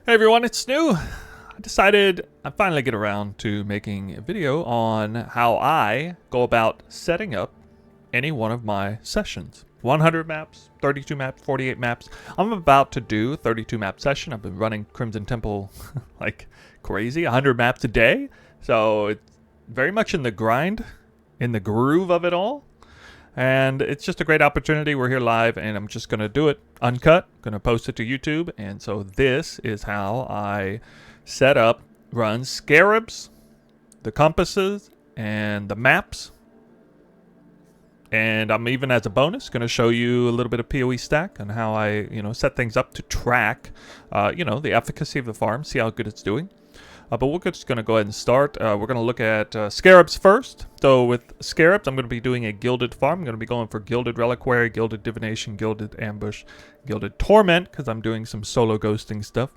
Hey everyone, it's Stu. I decided I finally get around to making a video on how I go about setting up any one of my sessions. 100 maps, 32 maps, 48 maps. I'm about to do a 32 map session. I've been running Crimson Temple like crazy, 100 maps a day. So it's very much in the grind, in the groove of it all. And it's just a great opportunity. We're here live, and I'm just going to do it uncut. Going to post it to YouTube. And so this is how I set up, run Scarabs, the compasses, and the maps. And I'm even, as a bonus, going to show you a little bit of PoE stack and how I, set things up to track, the efficacy of the farm, see how good it's doing. But we're just going to go ahead and start. We're going to look at Scarabs first. So with Scarabs, I'm going to be doing a Gilded farm. I'm going to be going for Gilded Reliquary, Gilded Divination, Gilded Ambush, Gilded Torment, because I'm doing some solo ghosting stuff.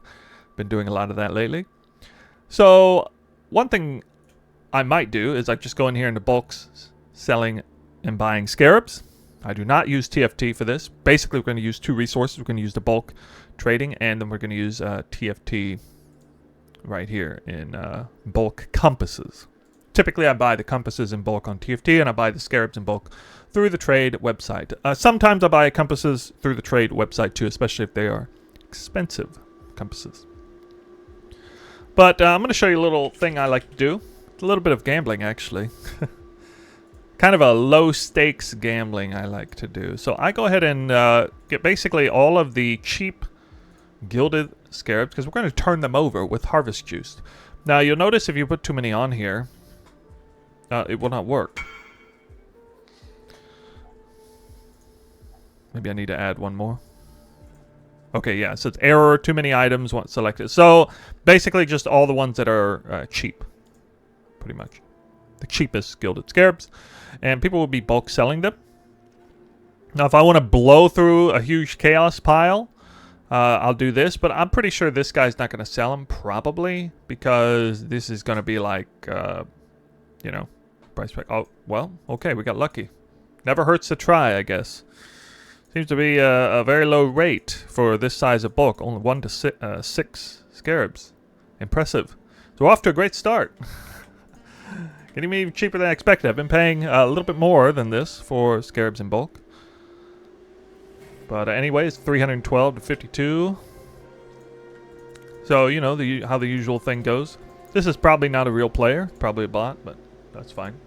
Been doing a lot of that lately. So one thing I might do is I just go in here into bulks, selling and buying Scarabs. I do not use TFT for this. Basically, we're going to use two resources. We're going to use the bulk trading, and then we're going to use TFT right here in bulk compasses. Typically, I buy the compasses in bulk on TFT, and I buy the Scarabs in bulk through the trade website. Sometimes I buy compasses through the trade website too, especially if they are expensive compasses. But I'm going to show you a little thing I like to do. It's a little bit of gambling, actually. Kind of a low-stakes gambling I like to do. So I go ahead and get basically all of the cheap Gilded Scarabs, because we're going to turn them over with Harvest Juice. Now, you'll notice if you put too many on here, it will not work. Maybe I need to add one more. Okay, yeah, so it's error, too many items, one selected. So, basically just all the ones that are cheap, pretty much. The cheapest Gilded Scarabs. And people will be bulk selling them. Now, if I want to blow through a huge chaos pile, I'll do this, but I'm pretty sure this guy's not going to sell them, probably, because this is going to be like, price spec. Oh, well, okay, we got lucky. Never hurts to try, I guess. Seems to be a very low rate for this size of bulk. Only 1 to 6 Scarabs. Impressive. So we're off to a great start. Getting me cheaper than I expected. I've been paying a little bit more than this for Scarabs in bulk. But anyways, 312 to 52. So, how the usual thing goes. This is probably not a real player. Probably a bot, but that's fine.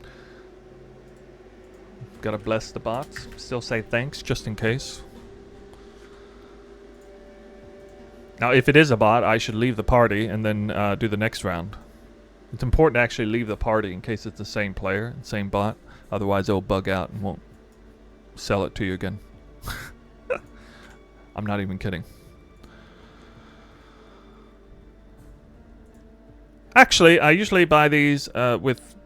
Gotta bless the bots. Still say thanks, just in case. Now, if it is a bot, I should leave the party and then do the next round. It's important to actually leave the party in case it's the same player, same bot. Otherwise, it'll bug out and won't sell it to you again. I'm not even kidding. Actually, I usually buy these with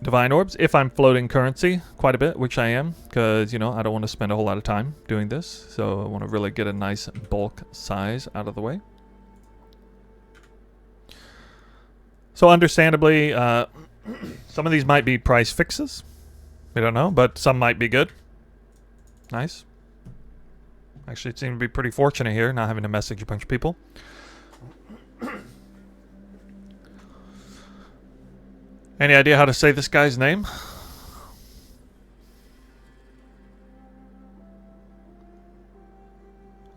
Divine Orbs if I'm floating currency quite a bit, which I am, because, I don't want to spend a whole lot of time doing this. So I want to really get a nice bulk size out of the way. So understandably, some of these might be price fixes. We don't know, but some might be good. Nice. Actually, it seemed to be pretty fortunate here, not having to message a bunch of people. Any idea how to say this guy's name?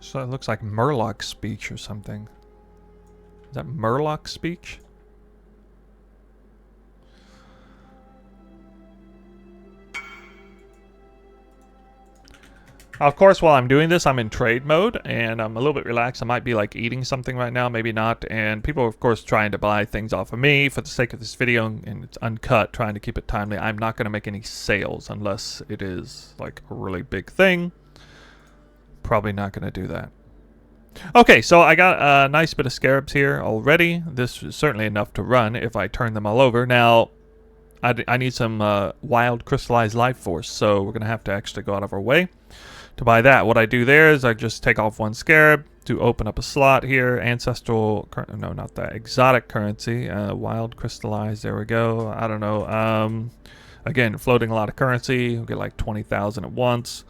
So it looks like Murloc speech or something. Is that Murloc speech? Of course, while I'm doing this, I'm in trade mode, and I'm a little bit relaxed. I might be like eating something right now, maybe not. And people are, of course, trying to buy things off of me for the sake of this video, and it's uncut, trying to keep it timely. I'm not going to make any sales unless it is like a really big thing. Probably not going to do that. Okay, so I got a nice bit of Scarabs here already. This is certainly enough to run if I turn them all over. Now, I need some wild crystallized life force, so we're going to have to actually go out of our way to buy that. What I do there is I just take off one Scarab to open up a slot here. Ancestral, no, not that. Exotic currency, wild crystallized, there we go. I don't know. Again, floating a lot of currency. We'll get like 20,000 at once.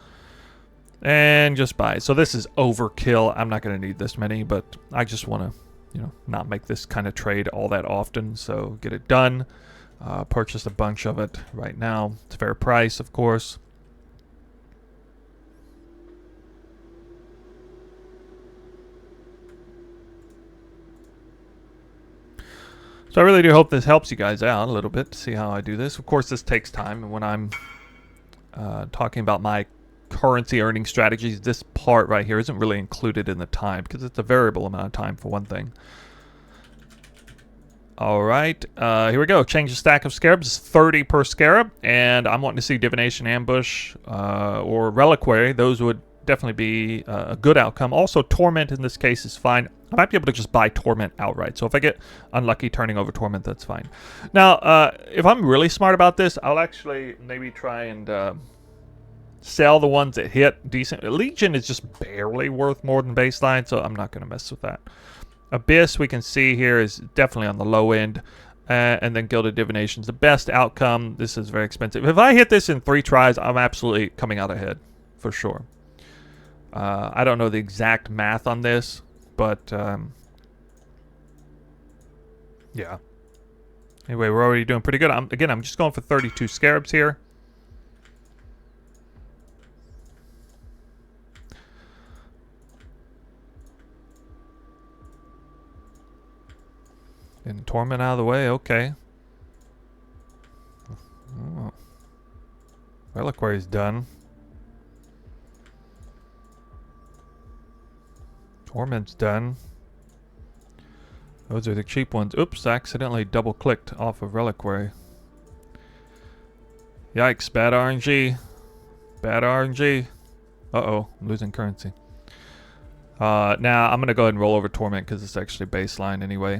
And just buy. So this is overkill. I'm not going to need this many, but I just want to, you know, not make this kind of trade all that often. So get it done. Purchase a bunch of it right now. It's a fair price, of course. So I really do hope this helps you guys out a little bit to see how I do this. Of course, this takes time, and when I'm talking about my currency earning strategies, this part right here isn't really included in the time because it's a variable amount of time for one thing. All right, here we go. Change the stack of scarabs. It's 30 per scarab, and I'm wanting to see divination, ambush, or reliquary. Those would definitely be a good outcome. Also, torment in this case is fine. I might be able to just buy torment outright. So if I get unlucky turning over torment, that's fine. Now, if I'm really smart about this, I'll actually maybe try and sell the ones that hit decent. Legion is just barely worth more than baseline, so I'm not going to mess with that. Abyss, we can see here, is definitely on the low end. And then Gilded Divination is the best outcome. This is very expensive. If I hit this in 3 tries, I'm absolutely coming out ahead, for sure. I don't know the exact math on this, but yeah. Anyway, we're already doing pretty good. Again, I'm just going for 32 scarabs here. And torment out of the way, okay. Oh. Reliquary's done. Torment's done. Those are the cheap ones. Oops, I accidentally double-clicked off of Reliquary. Yikes, bad RNG. Bad RNG. Uh-oh, I'm losing currency. Now, I'm going to go ahead and roll over Torment because it's actually baseline anyway.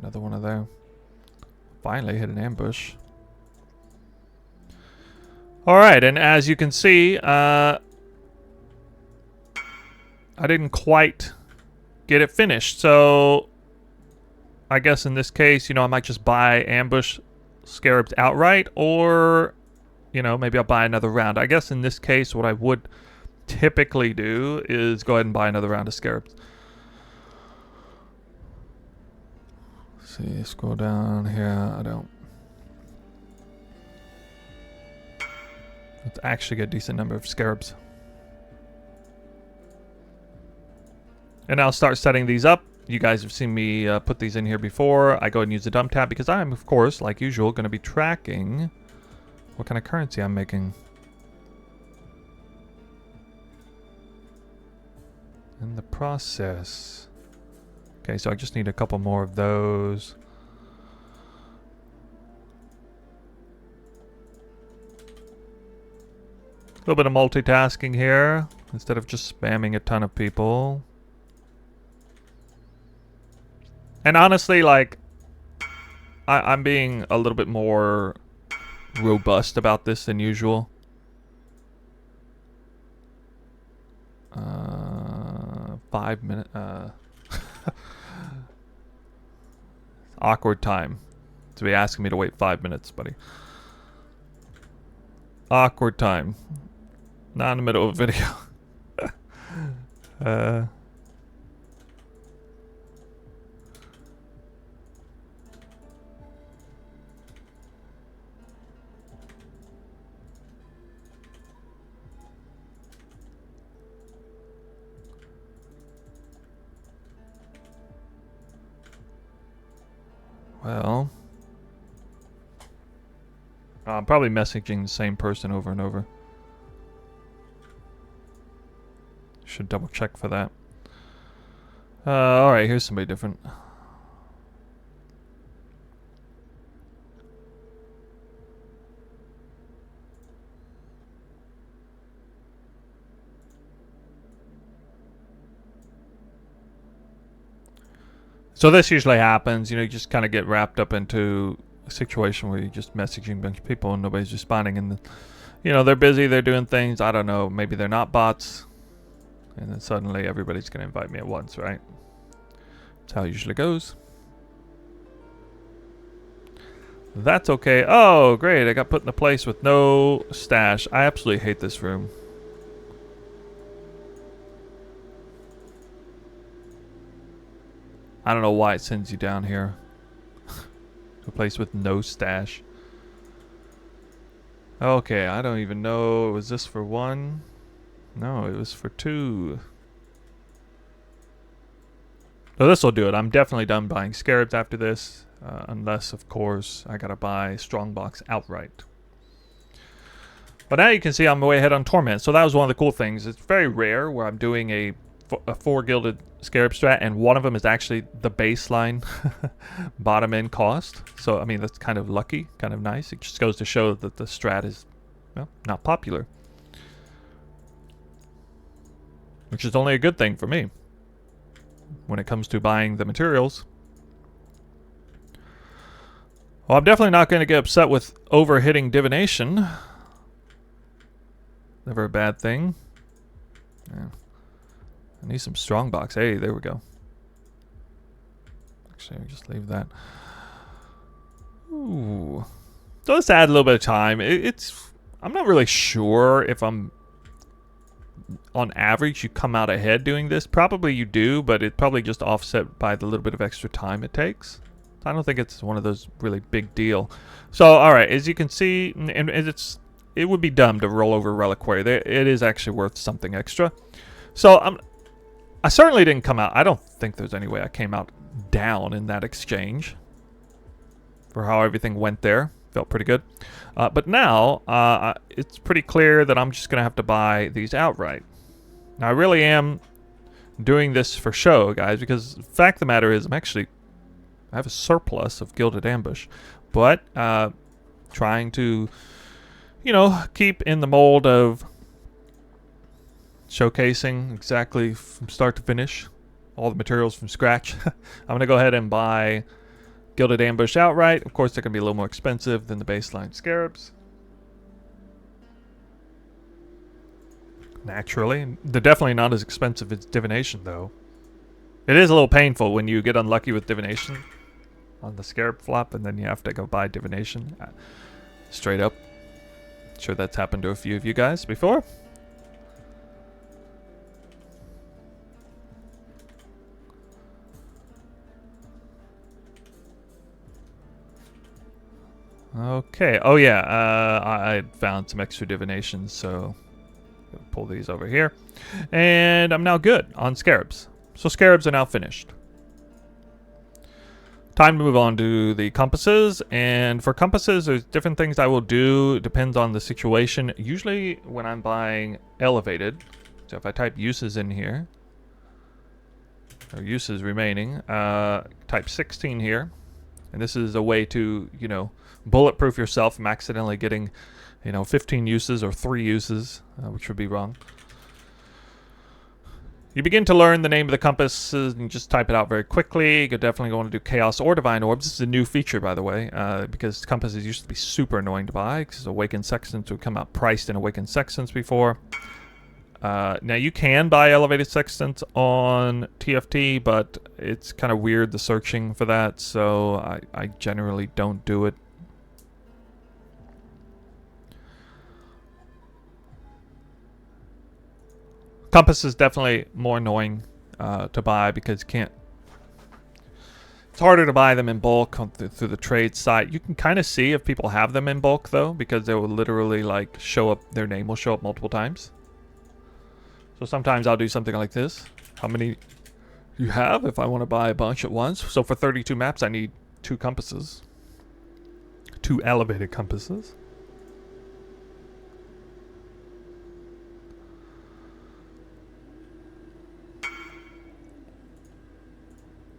Another one of them. Finally hit an ambush. Alright, and as you can see, I didn't quite get it finished. So, I guess in this case, you know, I might just buy ambush scarabs outright, or, you know, maybe I'll buy another round. I guess in this case, what I would typically do is go ahead and buy another round of scarabs. See, scroll down here. I don't. Let's actually get a decent number of scarabs. And I'll start setting these up. You guys have seen me put these in here before. I go ahead and use the dump tab because I'm, of course, like usual, going to be tracking what kind of currency I'm making. In the process. Okay, so I just need a couple more of those. A little bit of multitasking here, instead of just spamming a ton of people. And honestly, like, I'm being a little bit more robust about this than usual. 5 minutes. Awkward time to be asking me to wait 5 minutes, buddy. Awkward time. Not in the middle of a video. Well, I'm probably messaging the same person over and over. Should double check for that. Alright, here's somebody different. So this usually happens, you know, you just kind of get wrapped up into a situation where you're just messaging a bunch of people and nobody's responding, and, you know, they're busy, they're doing things, I don't know, maybe they're not bots, and then suddenly everybody's going to invite me at once, right? That's how it usually goes. That's okay. Oh, great, I got put in a place with no stash. I absolutely hate this room. I don't know why it sends you down here. To a place with no stash. Okay, I don't even know. Was this for 1? No, it was for 2. So this will do it. I'm definitely done buying Scarabs after this. Unless, of course, I gotta buy Strongbox outright. But now you can see I'm way ahead on Torment. So that was one of the cool things. It's very rare where I'm doing a 4 gilded Scarab strat, and one of them is actually the baseline bottom end cost. So, I mean, that's kind of lucky, kind of nice. It just goes to show that the strat is, well, not popular. Which is only a good thing for me when it comes to buying the materials. Well, I'm definitely not going to get upset with overhitting divination. Never a bad thing. Yeah. I need some strongbox. Hey, there we go. Actually, I'll just leave that. Ooh. So let's add a little bit of time. I'm not really sure if I'm... On average, you come out ahead doing this. Probably you do, but it's probably just offset by the little bit of extra time it takes. I don't think it's one of those really big deal. So, alright, as you can see, and it would be dumb to roll over Reliquary. It is actually worth something extra. So, I certainly didn't come out. I don't think there's any way I came out down in that exchange. For how everything went there. Felt pretty good. But now, it's pretty clear that I'm just going to have to buy these outright. Now, I really am doing this for show, guys, because the fact of the matter is I have a surplus of Gilded Ambush. But, trying to, you know, keep in the mold of showcasing exactly from start to finish all the materials from scratch. I'm going to go ahead and buy Gilded Ambush outright. Of course, they're going to be a little more expensive than the baseline Scarabs. Naturally. They're definitely not as expensive as Divination, though. It is a little painful when you get unlucky with Divination on the Scarab flop, and then you have to go buy Divination. Straight up. Sure that's happened to a few of you guys before. Okay. Oh yeah, I found some extra divinations, so I'll pull these over here. And I'm now good on Scarabs. So Scarabs are now finished. Time to move on to the compasses. And for compasses, there's different things I will do. Depends on the situation. Usually when I'm buying elevated, so if I type uses in here, or uses remaining, type 16 here. And this is a way to, you know, bulletproof yourself from accidentally getting, you know, 15 uses or 3 uses, which would be wrong. You begin to learn the name of the compasses and just type it out very quickly. You're definitely going to do Chaos or Divine Orbs. This is a new feature, by the way, because compasses used to be super annoying to buy, because Awakened Sextants would come out priced in Awakened Sextants before. Now, you can buy Elevated Sextants on TFT, but it's kind of weird, the searching for that, so I generally don't do it. Compass is definitely more annoying to buy because you can't... It's harder to buy them in bulk through the trade site. You can kind of see if people have them in bulk, though, because they will literally, like, show up... Their name will show up multiple times. So sometimes I'll do something like this. How many you have if I want to buy a bunch at once? So for 32 maps, I need 2 compasses. 2 elevated compasses.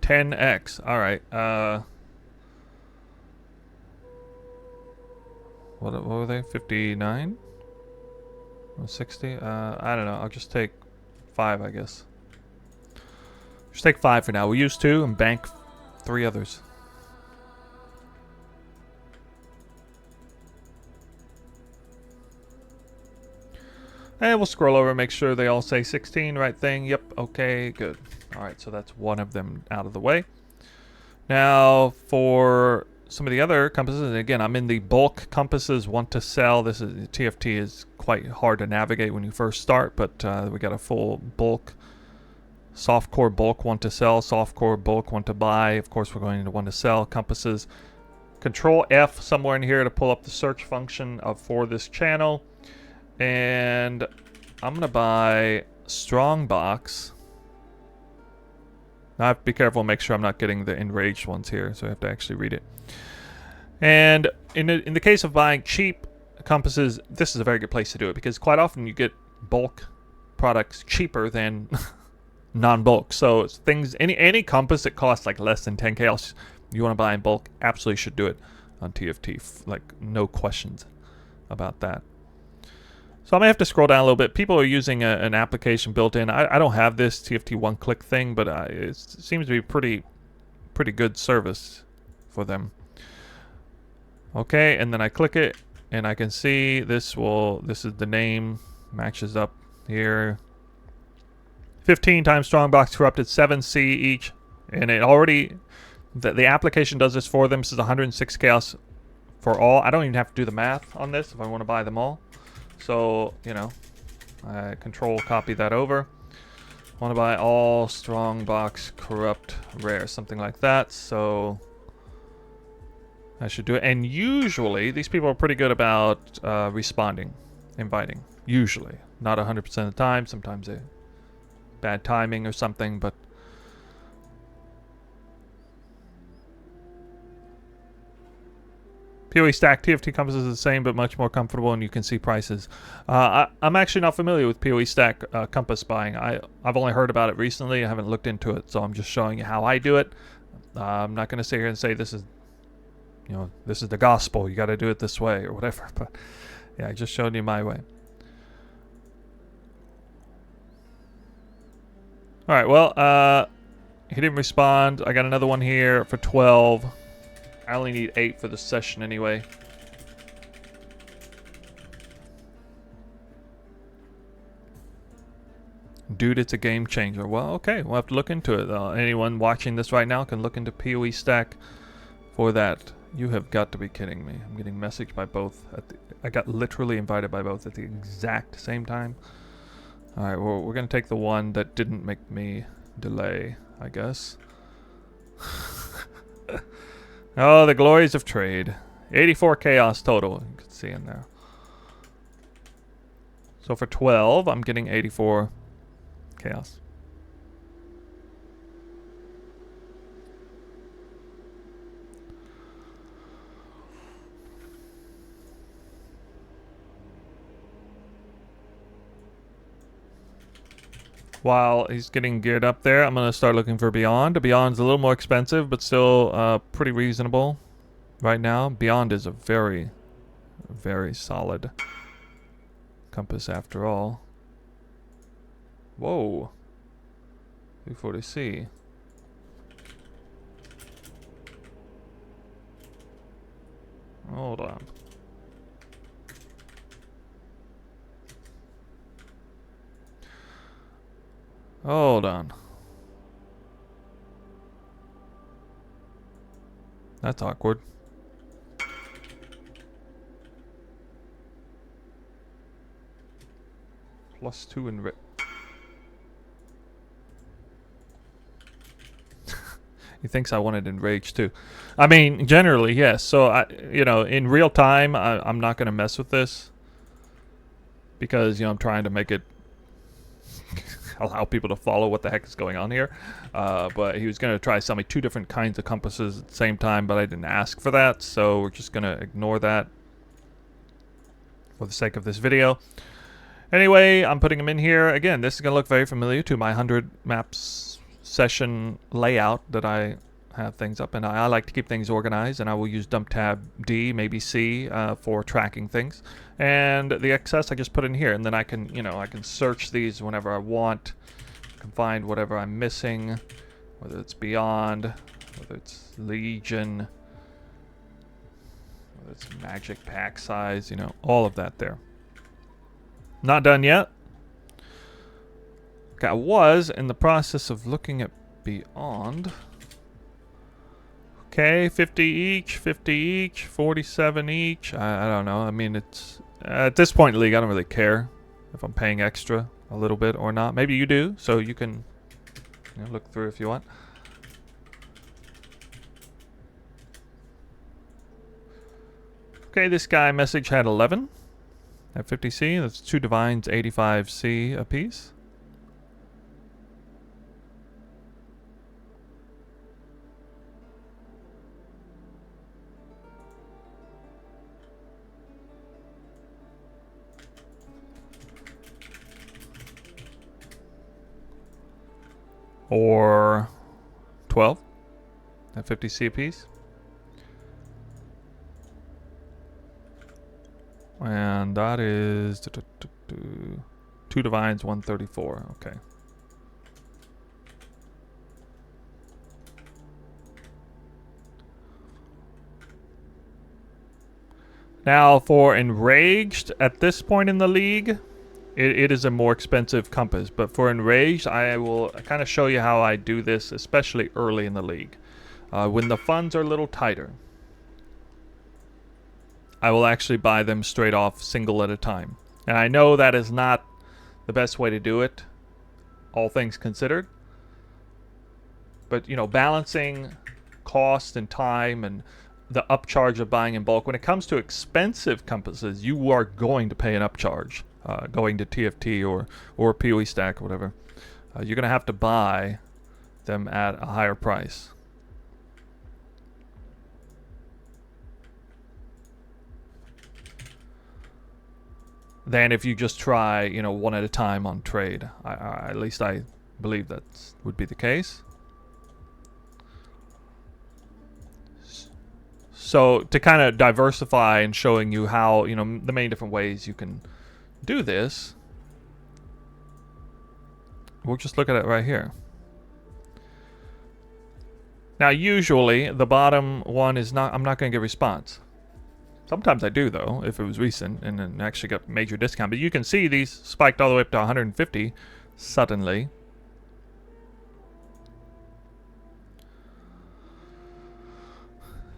$10x. All right. What were they? 59? 60? I don't know. I'll just take 5, I guess. Just take 5 for now. We'll use 2 and bank 3 others. And we'll scroll over and make sure they all say 16, right thing. Yep, okay, good. Alright, so that's one of them out of the way. Now, for some of the other compasses, and again, I'm in the bulk compasses want to sell. This is TFT is quite hard to navigate when you first start, but we got a full bulk Soft core bulk, want to sell. Soft core bulk, want to buy. Of course, we're going to want to sell. Compasses. Control F somewhere in here to pull up the search function for this channel. And I'm going to buy Strongbox. Now I have to be careful and make sure I'm not getting the enraged ones here, so I have to actually read it. And in the case of buying cheap compasses, this is a very good place to do it, because quite often you get bulk products cheaper than non-bulk. So things, any compass that costs like less than 10k, else you want to buy in bulk, absolutely should do it on TFT. Like, no questions about that. So I may have to scroll down a little bit. People are using an application built in. I don't have this TFT one-click thing, but it seems to be pretty good service for them. Okay, and then I click it, and I can see this is the name, matches up here. 15 times Strongbox corrupted, 7C each, and it already, the application does this for them. This is 106 chaos for all. I don't even have to do the math on this if I want to buy them all. So, you know, I control copy that over. I want to buy all Strongbox corrupt rare, something like that. So I should do it. And usually these people are pretty good about responding, inviting. Usually, not 100% of the time. Sometimes they bad timing or something, but PoE stack TFT compasses is the same but much more comfortable, and you can see prices. I'm actually not familiar with PoE stack compass buying. I've only heard about it recently. I haven't looked into it, so I'm just showing you how I do it. I'm not going to sit here and say this is, you know, this is the gospel, you got to do it this way or whatever, but yeah, I just showed you my way. Alright, well, he didn't respond. I got another one here for 12. I only need 8 for the session anyway. Dude, it's a game changer. Well, okay, we'll have to look into it. Anyone watching this right now can look into PoE stack for that. You have got to be kidding me. I'm getting messaged by both. I got literally invited by both at the exact same time. Alright, well, we're going to take the one that didn't make me delay, I guess. Oh, the glories of trade. 84 chaos total, you can see in there. So for 12, I'm getting 84 chaos. While he's getting geared up there, I'm going to start looking for Beyond. Beyond's a little more expensive, but still pretty reasonable right now. Beyond is a very, very solid compass after all. Whoa. 240C. Hold on. Hold on. That's awkward. +2 in He thinks I wanted enraged too. I mean, generally, yes. So, you know, in real time, I'm not going to mess with this. Because, you know, I'm trying to make it allow people to follow what the heck is going on here. But he was going to try to sell me 2 different kinds of compasses at the same time, but I didn't ask for that, so we're just going to ignore that for the sake of this video. Anyway, I'm putting them in here. Again, this is going to look very familiar to my 100 maps session layout that I have things up, and I like to keep things organized, and I will use dump tab D, maybe C, for tracking things. And the excess I just put in here, and then I can, you know, I can search these whenever I want. I can find whatever I'm missing, whether it's Beyond, whether it's Legion, whether it's Magic Pack size, you know, all of that there. Not done yet. Okay, I was in the process of looking at Beyond. Okay, 50 each, 50 each, 47 each. I don't know. I mean, it's at this point in the league, I don't really care if I'm paying extra a little bit or not. Maybe you do, so you can You know, look through if you want. Okay, this guy message had 11 at 50C. That's 2 divines, 85C apiece. Or 12 at 50C apiece. And that is 2 divines, 134. Okay. Now for Enraged, at this point in the league, it is a more expensive compass. But for Enraged, I will kind of show you how I do this, especially early in the league. When the funds are a little tighter, I will actually buy them straight off, single at a time. And I know that is not the best way to do it, all things considered. But, you know, balancing cost and time and the upcharge of buying in bulk. When it comes to expensive compasses, you are going to pay an upcharge. Going to TFT or PoE stack or whatever. You're going to have to buy them at a higher price. Than if you just try, you know, one at a time on trade. At least I believe that would be the case. So to kind of diversify and showing you how, you know, the many different ways you can do this, we'll just look at it right here. Now usually the bottom one is not, I'm not going to get response. Sometimes I do though, if it was recent and then actually got major discount. But you can see these spiked all the way up to 150 suddenly.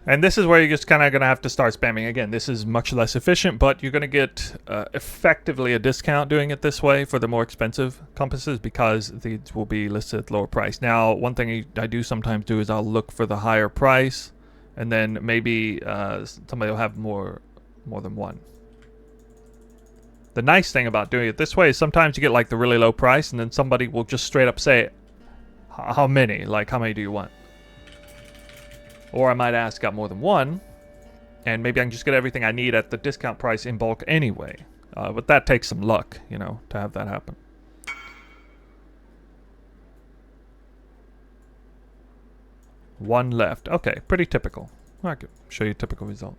And this is where you're just kind of going to have to start spamming. Again, this is much less efficient, but you're going to get effectively a discount doing it this way for the more expensive compasses because these will be listed at lower price. Now, one thing I do sometimes do is I'll look for the higher price, and then maybe somebody will have more than one. The nice thing about doing it this way is sometimes you get like the really low price, and then somebody will just straight up say, how many? Like, how many do you want? Or I might ask, got more than one, and maybe I can just get everything I need at the discount price in bulk anyway. But that takes some luck, you know, to have that happen. One left. Okay, pretty typical. I could show you a typical result.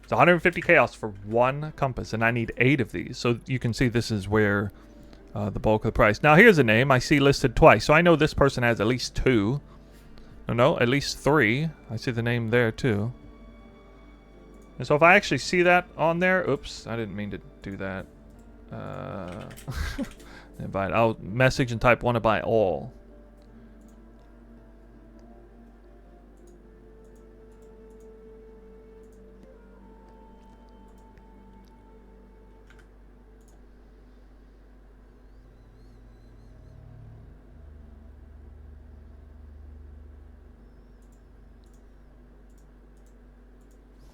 It's 150 chaos for one compass, and I need 8 of these. So you can see this is where the bulk of the price. Now here's a name I see listed twice, so I know this person has at least 2. No, at least 3. I see the name there too. And so if I actually see that on there, oops, I didn't mean to do that. Invite. I'll message and type want to buy all.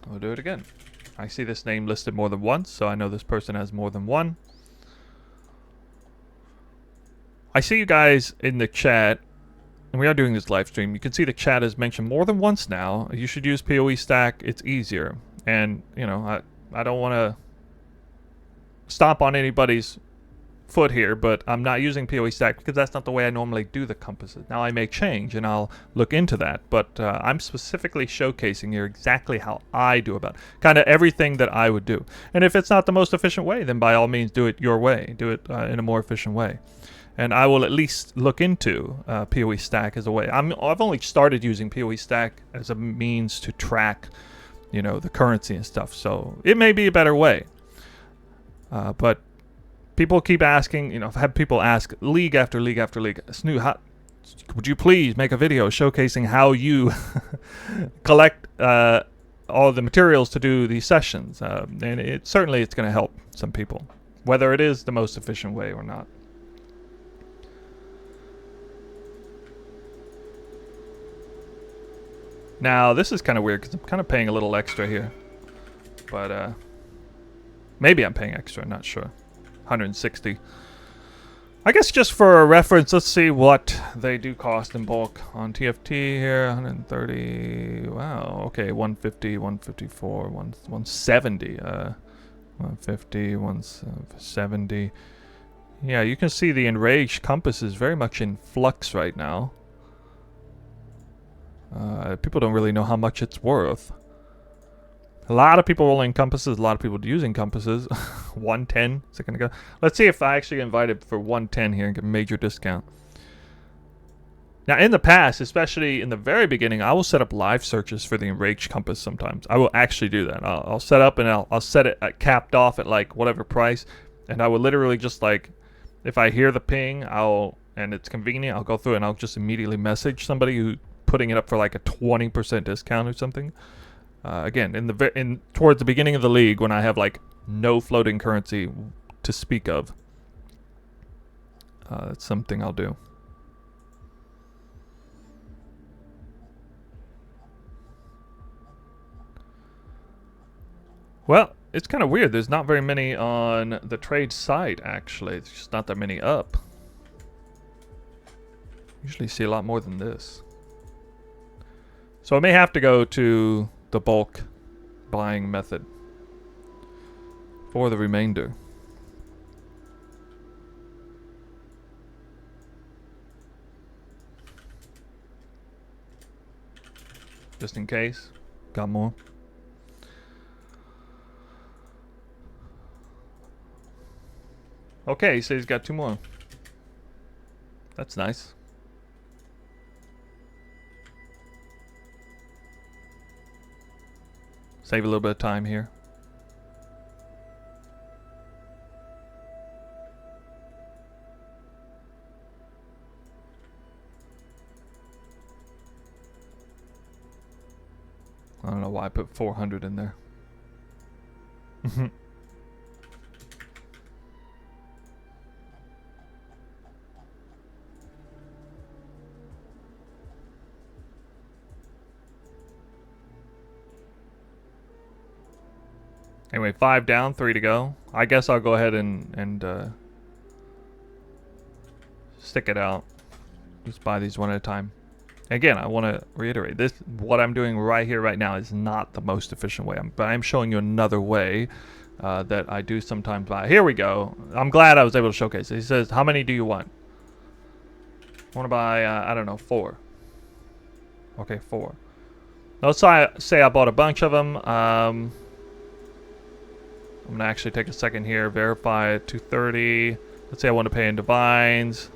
We'll do it again. I see this name listed more than once, so I know this person has more than one. I see you guys in the chat, and we are doing this live stream. You can see the chat is mentioned more than once now. You should use PoE stack. It's easier. And, you know, I don't want to stomp on anybody's foot here, but I'm not using PoE stack because that's not the way I normally do the compasses. Now I may change and I'll look into that, but I'm specifically showcasing here exactly how I do about kind of everything that I would do. And if it's not the most efficient way, then by all means do it your way. Do it in a more efficient way. And I will at least look into PoE stack as a way. I've only started using PoE stack as a means to track, you know, the currency and stuff. So it may be a better way. But people keep asking, you know, I've had people ask league after league after league, Snoo, would you please make a video showcasing how you collect all the materials to do these sessions? And certainly it's going to help some people, whether it is the most efficient way or not. Now, this is kind of weird because I'm kind of paying a little extra here. But, maybe I'm paying extra, not sure. 160. I guess just for a reference, let's see what they do cost in bulk. On TFT here, 130. Wow, okay, 150, 154, 170. 150, 170. Yeah, you can see the enraged compass is very much in flux right now. People don't really know how much it's worth. A lot of people rolling compasses, a lot of people using compasses. 110, is it gonna go? Let's see if I actually get invited for 110 here and get a major discount. Now, in the past, especially in the very beginning, I will set up live searches for the enraged compass sometimes. I will actually do that. I'll set up and I'll set it at capped off at like whatever price. And I will literally just like, if I hear the ping, and it's convenient, I'll go through and I'll just immediately message somebody who putting it up for like a 20% discount or something. Again, towards the beginning of the league when I have like no floating currency to speak of. That's something I'll do. Well, it's kind of weird. There's not very many on the trade site, actually. There's just not that many up. Usually see a lot more than this. So I may have to go to the bulk buying method for the remainder. Just in case. Got more. Okay, so he's got 2 more. That's nice. Save a little bit of time here. I don't know why I put 400 in there. Anyway, 5 down, 3 to go. I guess I'll go ahead and stick it out. Just buy these one at a time. Again, I want to reiterate, what I'm doing right here, right now, is not the most efficient way. But I'm showing you another way that I do sometimes buy. Here we go. I'm glad I was able to showcase it. He says, how many do you want? I want to buy, I don't know, 4. Okay, 4. Let's say I bought a bunch of them. I'm going to actually take a second here, verify 230. Let's say I want to pay in divines.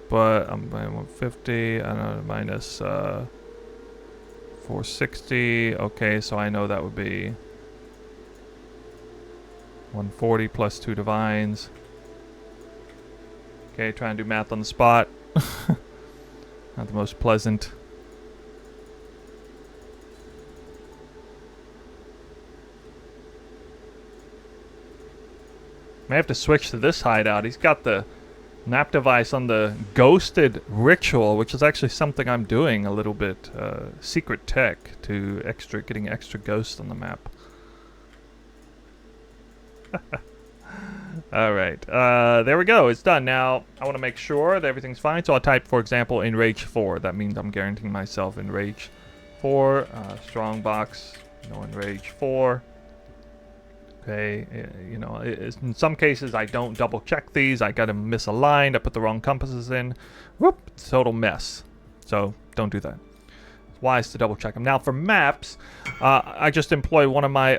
But I'm buying 150, I don't know, minus 460. Okay, so I know that would be 140 plus 2 divines. Okay, try and do math on the spot. Not the most pleasant. May have to switch to this hideout. He's got the map device on the ghosted ritual, which is actually something I'm doing a little bit secret tech to getting extra ghosts on the map. All right, there we go. It's done. Now I want to make sure that everything's fine, so I'll type, for example, Enrage 4. That means I'm guaranteeing myself Enrage 4. Strong box, no Enrage 4. Okay, you know, in some cases I don't double check these. I got them misaligned. I put the wrong compasses in. Whoop, total mess. So don't do that. It's wise to double check them. Now for maps, I just employ one of my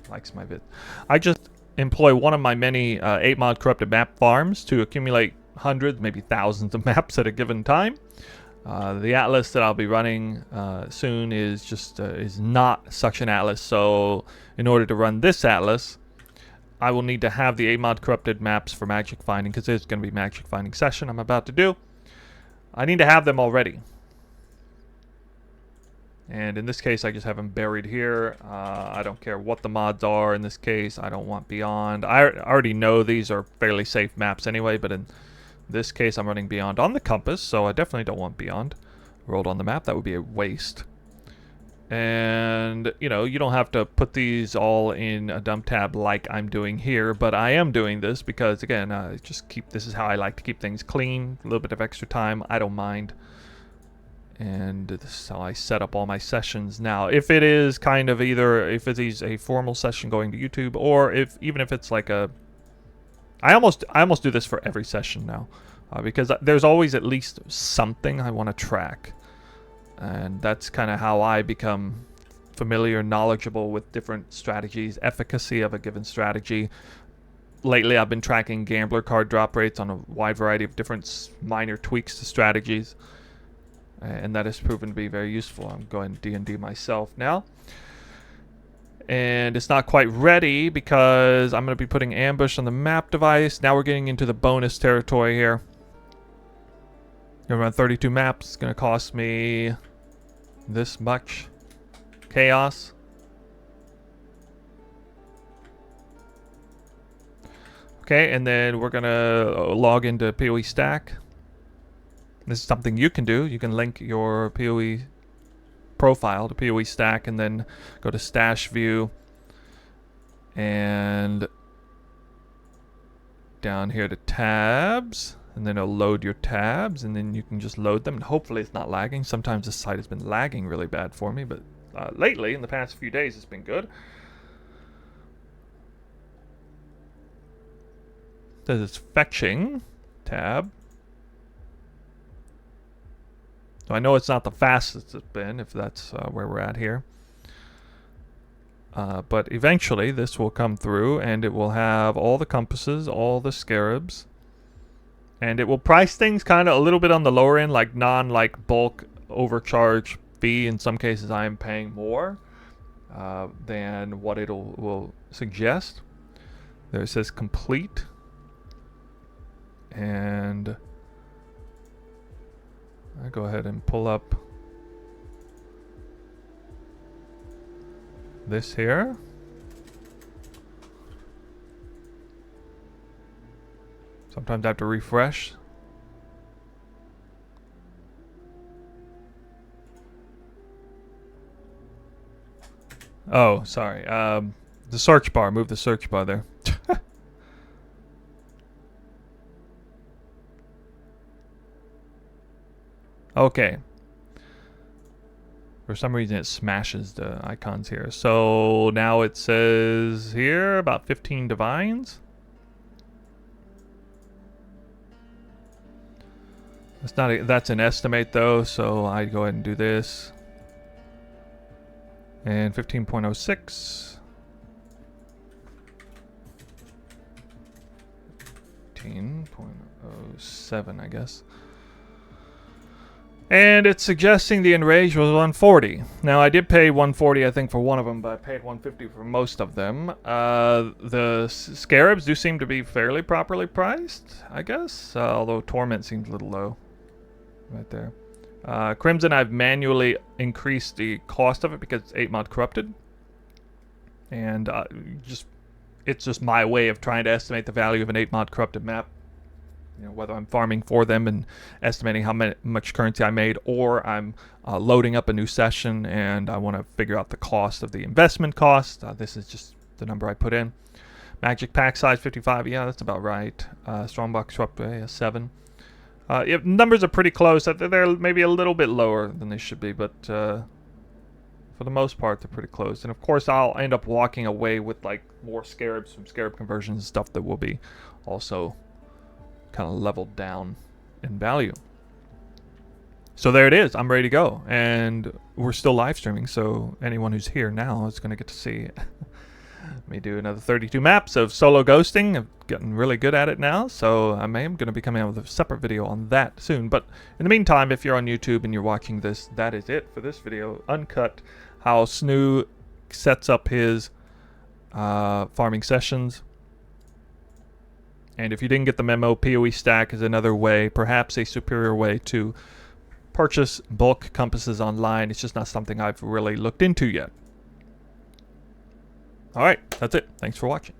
likes my vid. I just employ one of my many 8-mod corrupted map farms to accumulate hundreds, maybe thousands of maps at a given time. The atlas that I'll be running soon is not such an atlas. So in order to run this atlas, I will need to have the 8-mod corrupted maps for magic finding, because there's going to be magic finding session I'm about to do. I need to have them already. And in this case, I just have them buried here. I don't care what the mods are in this case. I don't want beyond. I already know these are fairly safe maps anyway, but in In this case, I'm running beyond on the compass, so I definitely don't want beyond rolled on the map. That would be a waste. And, you know, you don't have to put these all in a dump tab like I'm doing here, but I am doing this because, again, this is how I like to keep things clean. A little bit of extra time, I don't mind. And this is how I set up all my sessions now. If it is kind of if it is a formal session going to YouTube, or even if it's like a... I almost do this for every session now, because there's always at least something I want to track. And that's kind of how I become familiar, knowledgeable with different strategies, efficacy of a given strategy. Lately, I've been tracking gambler card drop rates on a wide variety of different minor tweaks to strategies. And that has proven to be very useful. I'm going D&D myself now. And it's not quite ready because I'm going to be putting ambush on the map device. Now we're getting into the bonus territory here. Gonna run 32 maps. It's gonna cost me this much chaos. Okay, and then we're gonna log into PoE Stack. This is something you can do. You can link your PoE profile to PoE Stack and then go to Stash View and down here to Tabs. And then it'll load your tabs, and then you can just load them. And hopefully it's not lagging. Sometimes this site has been lagging really bad for me, but lately, in the past few days, it's been good. It says it's fetching tab. So I know it's not the fastest it's been, if that's where we're at here. But eventually, this will come through, and it will have all the compasses, all the scarabs. And it will price things kind of a little bit on the lower end, like bulk overcharge fee. In some cases, I am paying more than what it will suggest. There it says complete. And I go ahead and pull up this here. Sometimes I have to refresh. Oh, sorry. The search bar. Move the search bar there. Okay. For some reason, it smashes the icons here. So now it says here about 15 divines. That's an estimate though, so I go ahead and do this. And 15.06. 15.07, I guess. And it's suggesting the enrage was 140. Now I did pay 140, I think, for one of them, but I paid 150 for most of them. The Scarabs do seem to be fairly properly priced, I guess. Although Torment seems a little low. Right there. Crimson, I've manually increased the cost of it because it's 8 mod corrupted. And it's just my way of trying to estimate the value of an 8 mod corrupted map. You know, whether I'm farming for them and estimating how much currency I made, or I'm loading up a new session and I want to figure out the cost of the investment cost. This is just the number I put in. Magic pack size 55. Yeah, that's about right. Strongbox corrupt 7. Numbers are pretty close. They're maybe a little bit lower than they should be, but for the most part, they're pretty close. And of course, I'll end up walking away with like more scarabs from scarab conversions and stuff that will be also kind of leveled down in value. So there it is. I'm ready to go, and we're still live streaming. So anyone who's here now is going to get to see me do another 32 maps of solo ghosting. I've gotten really good at it now, so I am going to be coming out with a separate video on that soon. But in the meantime, if you're on YouTube and you're watching this, that is it for this video. Uncut, how Snoo sets up his farming sessions. And if you didn't get the memo, PoE Stack is another way, perhaps a superior way to purchase bulk compasses online. It's just not something I've really looked into yet. All right, that's it. Thanks for watching.